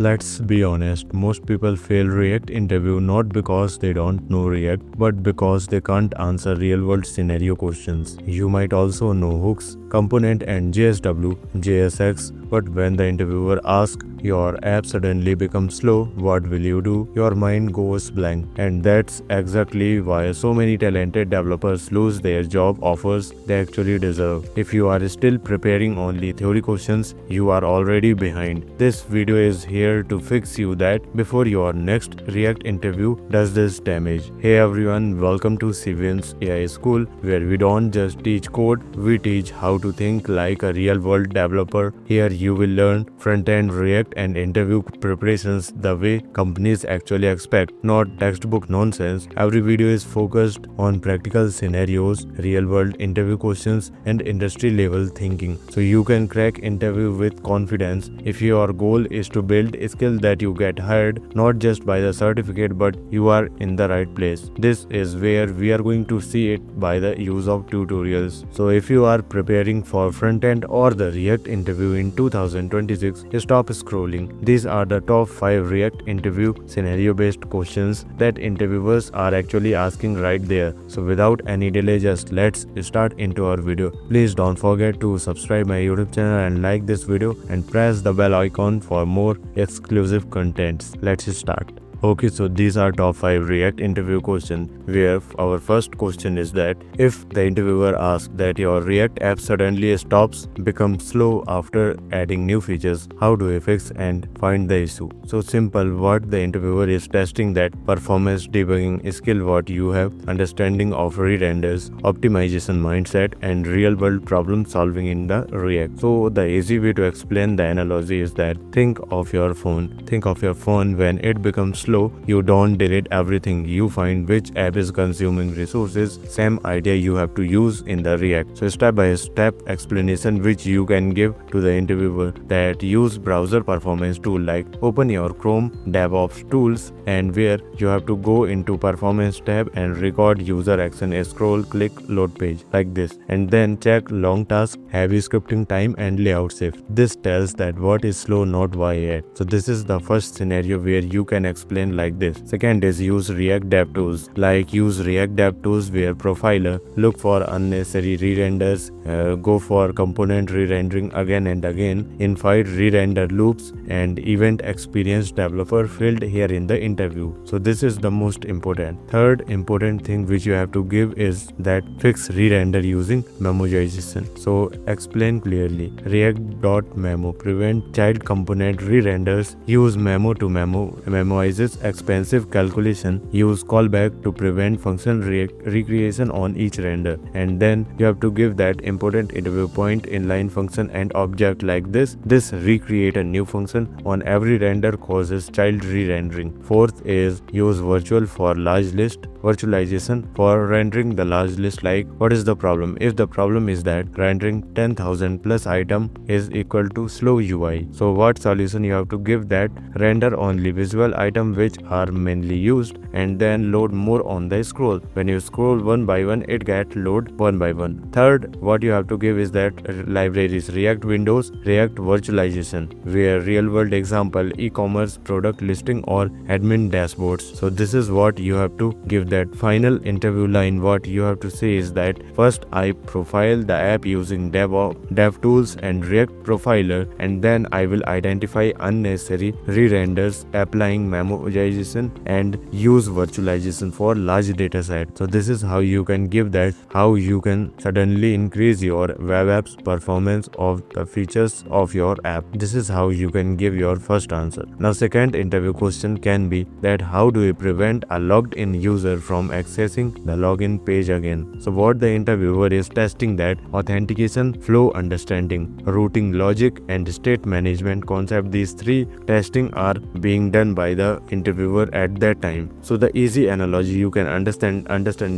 Let's be honest, most people fail React interview not because they don't know React, but because they can't answer real-world scenario questions. You might also know hooks, component and JSW, JSX, but when the interviewer asks, your app suddenly becomes slow, what will you do? Your mind goes blank. And that's exactly why so many talented developers lose their job offers they actually deserve. If you are still preparing only theory questions, you are already behind. This video is here to fix you that before your next React interview does this damage. Hey everyone, welcome to Civion's AI School, where we don't just teach code, we teach how to think like a real-world developer. Here you will learn front-end React and interview preparations the way companies actually expect, not textbook nonsense. Every video is focused on practical scenarios, real-world interview questions, and industry-level thinking, so you can crack interview with confidence. If your goal is to build a skill that you get hired, not just by the certificate, but you are in the right place. This is where we are going to see it by the use of tutorials. So if you are preparing for front-end or the React interview in 2026, stop scrolling. These are the top 5 React interview scenario-based questions that interviewers are actually asking right there. So without any delay, just let's start into our video. Please don't forget to subscribe my YouTube channel and like this video and press the bell icon for more exclusive contents. Let's start. Okay, so these are top 5 React interview questions, where our first question is that if the interviewer asks that your React app suddenly stops, becomes slow after adding new features, how do you fix and find the issue? So simple, what the interviewer is testing that performance debugging skill what you have, understanding of re-renders, optimization mindset, and real-world problem solving in the React. So the easy way to explain the analogy is that think of your phone. Think of your phone when it becomes slow, you don't delete everything, you find which app is consuming resources. Same idea you have to use in the React. So step by step explanation which you can give to the interviewer that use browser performance tool like open your Chrome DevOps tools, and where you have to go into performance tab and record user action, scroll, click, load page like this, and then check long task, heavy scripting time, and layout shift. This tells that what is slow, not why yet. So this is the first scenario where you can explain like this. Second is use React DevTools. Like use React DevTools where profiler, look for unnecessary re-renders, go for component re-rendering again and again, invite re-render loops, and event experienced developer field here in the interview. So this is the most important. Third important thing which you have to give is that fix re-render using memojization. So explain clearly. React.memo prevent child component re-renders, use memo to memoizes expensive calculation, use callback to prevent function recreation on each render, and then you have to give that important interview point inline function and object like this recreate a new function on every render causes child re-rendering. Fourth is use virtual for large list virtualization for rendering the large list. Like what is the problem? If the problem is that rendering 10,000 plus item is equal to slow UI, so what solution you have to give that render only visual item which are mainly used and then load more on the scroll. When you scroll one by one, it gets load one by one. Third, what you have to give is that libraries React Windows, React virtualization, where real world example e-commerce product listing or admin dashboards. So this is what you have to give that final interview line. What you have to say is that first I profile the app using DevTools and React Profiler, and then I will identify unnecessary re-renders, applying memojization and use virtualization for large data set. So this is how you can give that, how you can suddenly increase your web app's performance of the features of your app. This is how you can give your first answer. Now second interview question can be that how do you prevent a logged in user from accessing the login page again? So what the interviewer is testing that authentication, flow understanding, routing logic, and state management concept. These three testing are being done by the interviewer at that time. So the easy analogy you can understand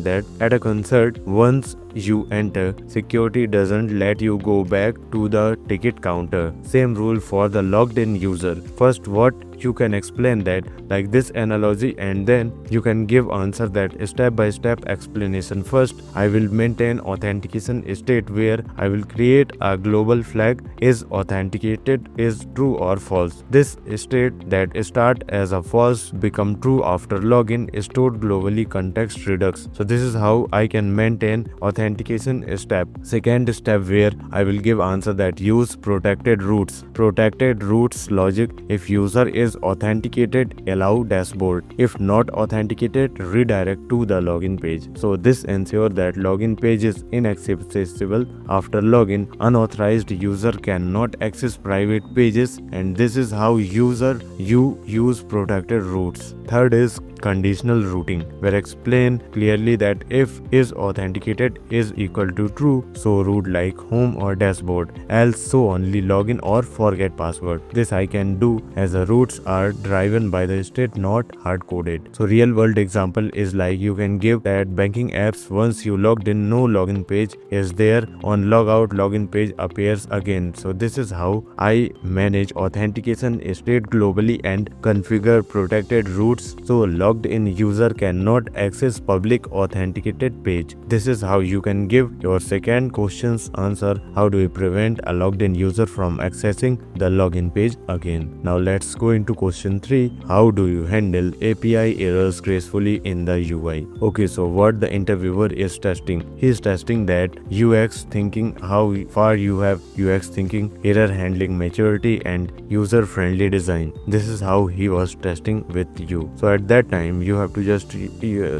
that at a concert, once you enter. Security doesn't let you go back to the ticket counter. Same rule for the logged in user. First, what you can explain that like this analogy, and then you can give answer that step by step explanation. First, I will maintain authentication state where I will create a global flag is authenticated is true or false. This state that start as a false become true after login is stored globally context redux. So this is how I can maintain authentication step. Second step where I will give answer that use protected routes. Protected routes logic, if user is authenticated, allow dashboard. If not authenticated, redirect to the login page. So this ensures that login page is inaccessible after login. Unauthorized user cannot access private pages, and this is how you use protected routes. Third is conditional routing, where explain clearly that if is authenticated is equal to true, so route like home or dashboard, else so only login or forget password. This I can do as the routes are driven by the state, not hard coded. So real world example is like you can give that banking apps once you logged in, no login page is there, on logout login page appears again. So this is how I manage authentication state globally and configure protected routes so logged in user cannot access public authenticated page. This is how you can give your second question's answer. How do we prevent a logged in user from accessing the login page again? Now let's go into question 3. How do you handle API errors gracefully in the UI? Okay, so what the interviewer is testing? He is testing that UX thinking, how far you have UX thinking, error handling maturity, and user friendly design. This is how he was testing with you. So at that time you have to just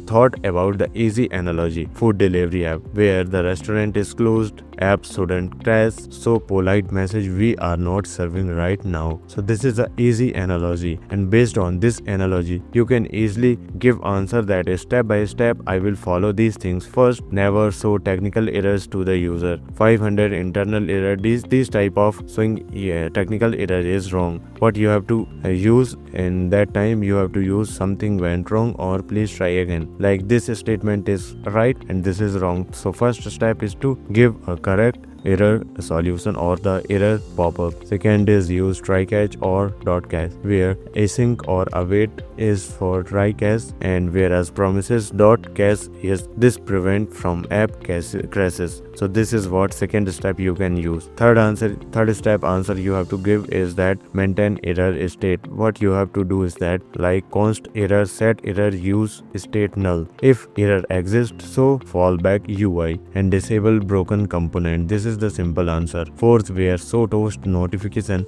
thought about the easy analogy, food delivery app where the restaurant is closed, app shouldn't crash, so polite message we are not serving right now. So this is a easy analogy, and based on this analogy you can easily give answer that is step by step I will follow these things. First, never show technical errors to the user. 500 internal error, these type of showing technical error is wrong. What you have to use in that time, you have to use something went wrong or please try again, like this statement is right and this is wrong. So first step is to give a correct error solution or the error pop-up. Second is use try catch or dot catch, where async or await is for try catch, and whereas promises dot catch is this prevent from app crashes. So this is what second step you can use. Third step answer you have to give is that maintain error state. What you have to do is that like const error set error use state null. If error exists, so fallback UI and disable broken component. This is the simple answer. Fourth, where show toast notification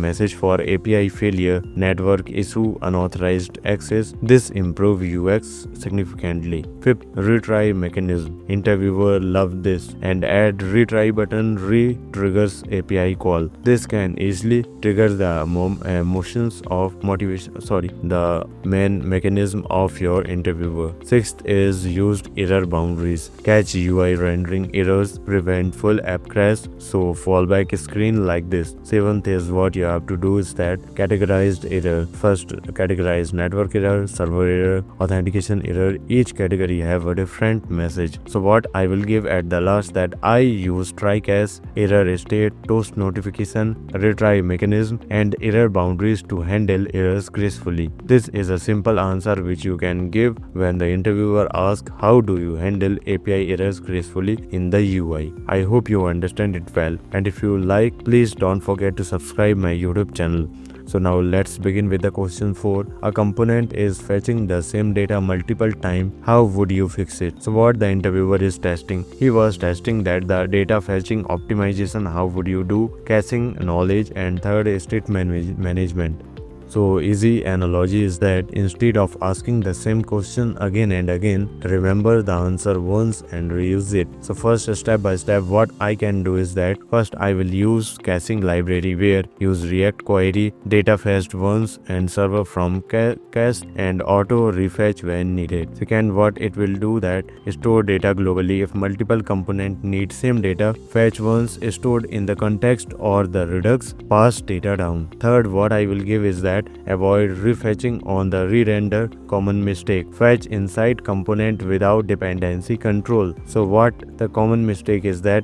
message for API failure, network issue, unauthorized access. This improve UX significantly. Fifth, retry mechanism. Interviewer love this, and add retry button re-triggers API call. This can easily trigger the the main mechanism of your interviewer. Sixth is used error boundaries. Catch UI rendering errors, prevent full app crash, so fallback screen like this. Seventh is what you have to do is that categorized error. First, categorize network error, server error, authentication error. Each category have a different message. So what I will give at the last that I use try catch, error state, toast notification, retry mechanism, and error boundaries to handle errors gracefully. This is a simple answer which you can give when the interviewer asks how do you handle API errors gracefully in the UI. I hope you understand it well, and if you like, please don't forget to subscribe my YouTube channel. So now let's begin with the question 4. A component is fetching the same data multiple times. How would you fix it? So what the interviewer is testing? He was testing that the data fetching optimization. How would you do? Caching knowledge, and third is state management. So easy analogy is that instead of asking the same question again and again, remember the answer once and reuse it. So first, step by step, what I can do is that first I will use caching library, where use React query, data fetched once and server from cache and auto refetch when needed. Second, what it will do that store data globally. If multiple component need same data, fetch once stored in the context or the redux, pass data down. Third, what I will give is that that avoid refetching on the re-render. Common mistake: fetch inside component without dependency control. So what the common mistake is that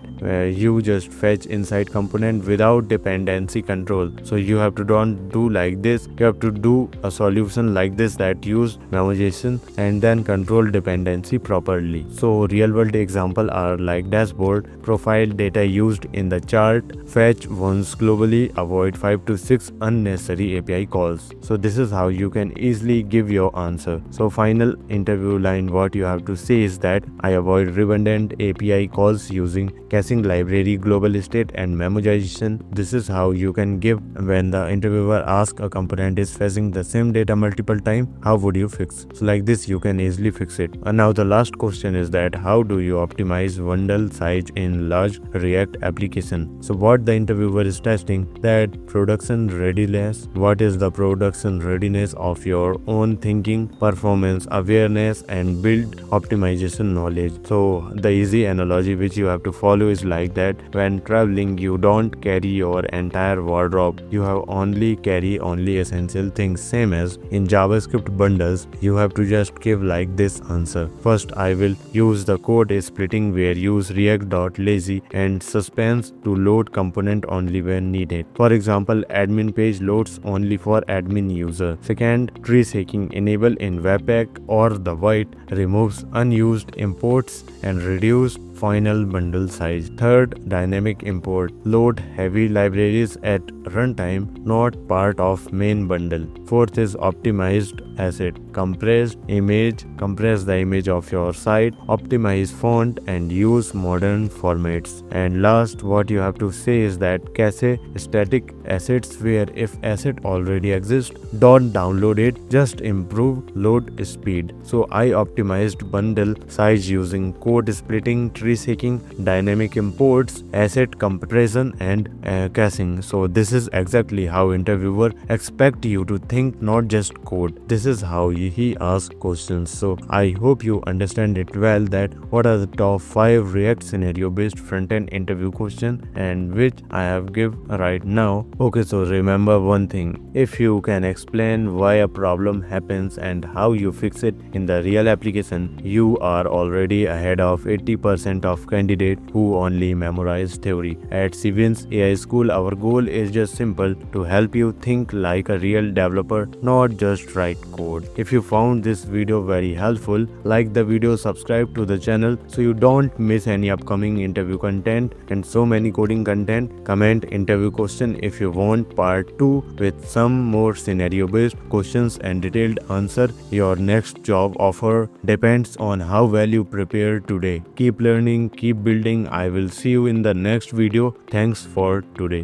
you just fetch inside component without dependency control. So you have to don't do like this. You have to do a solution like this that use memoization and then control dependency properly. So real world example are like dashboard, profile data used in the chart, fetch once globally, avoid 5 to 6 unnecessary API calls. So this is how you can easily give your answer. So final interview line, what you have to say is that I avoid redundant API calls using caching library, global state and memoization. This is how you can give when the interviewer asks a component is fetching the same data multiple times. How would you fix? So like this you can easily fix it. And now the last question is that how do you optimize bundle size in large React application? So what the interviewer is testing that production readiness. What is the production readiness of your own thinking, performance awareness and build optimization knowledge. So the easy analogy which you have to follow is like that when traveling you don't carry your entire wardrobe, you have only carry only essential things. Same as in JavaScript bundles, you have to just give like this answer. First I will use the code splitting where use react.lazy and suspense to load component only when needed. For example, admin page loads only for admin user. Second, tree shaking enable in Webpack or the white removes unused imports and reduce final bundle size. Third, dynamic import load heavy libraries at runtime, not part of main bundle. Fourth is optimized asset, compress the image of your site, optimize font and use modern formats. And last, what you have to say is that cache static assets where if asset already exists, don't download it, just improve load speed. So I optimized bundle size using code splitting, tree shaking, dynamic imports, asset compression and caching. So this is exactly how interviewer expect you to think, not just code. This is how he asks questions. So I hope you understand it well that what are the top 5 React scenario based front-end interview question and which I have give right now. Okay, so remember one thing, if you can explain why a problem happens and how you fix it in the real application, you are already ahead of 80% of candidates who only memorize theory. At Civins AI School, our goal is just simple, to help you think like a real developer, not just write code. If you found this video very helpful, like the video, subscribe to the channel so you don't miss any upcoming interview content and so many coding content. Comment interview question if you want part 2 with some more scenario based questions and detailed answer. Your next job offer depends on how well you prepare today. Keep learning, keep building. I will see you in the next video. Thanks for today.